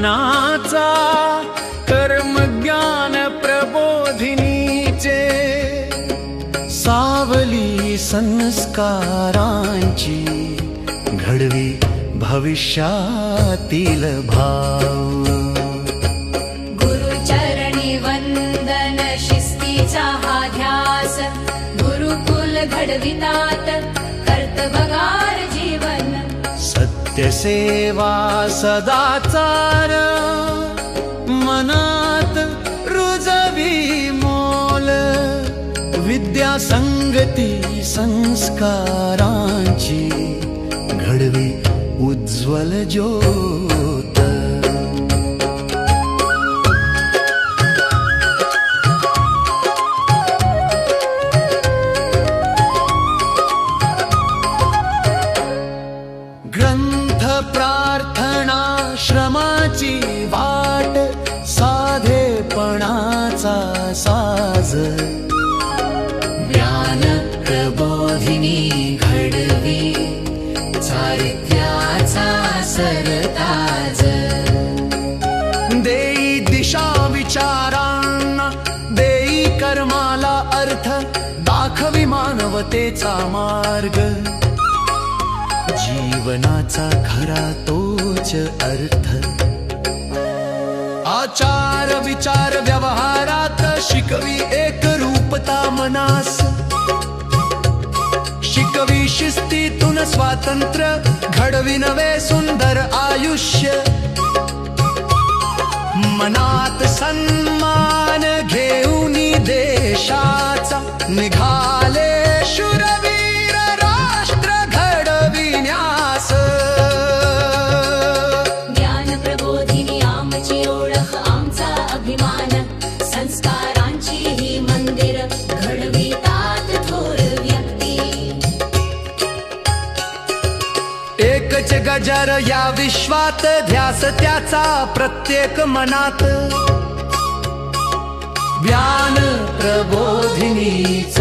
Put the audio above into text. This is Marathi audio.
मनाचा कर्मज्ञान प्रबोधिनीचे सावली संस्कारांची घडवी भविष्यातील भाव गुरुचरणी वंदन शिस्तीचा हा ध्यास गुरुकुल घडवितात कर्तबगार जीवन सत्यसेवा सदाचार मनात रुजवी मोल विद्या संगती संस्कारांची घडवी उज्ज्वल ज्योत ग्रंथ प्रार्थना श्रमाची वाट साधेपणाचा साज ज्ञान प्रबोधिनी घडवी चारित्र्याचा सरताज देई दिशा विचारांना देई कर्माला अर्थ दाखवी मानवतेचा मार्ग जीवनाचा खरा तोच अर्थ आचार विचार व्यवहारात शिकवी एक रूपता मनास शिकवी शिस्तीतून स्वातंत्र्य घडवी नवे सुंदर आयुष्य मनात सन्मान घेऊन देशाचा निघाले शूरवीर राष्ट्र घडविण्यास ज्ञान प्रबोधिनी आमची ओळख आमचा अभिमान संस्कारांची ही मंदिर घडवितात थोर व्यक्ती एकच गजर या विश्वात ध्यास त्याचा प्रत्येक मनात ज्ञान प्रबोधिनीच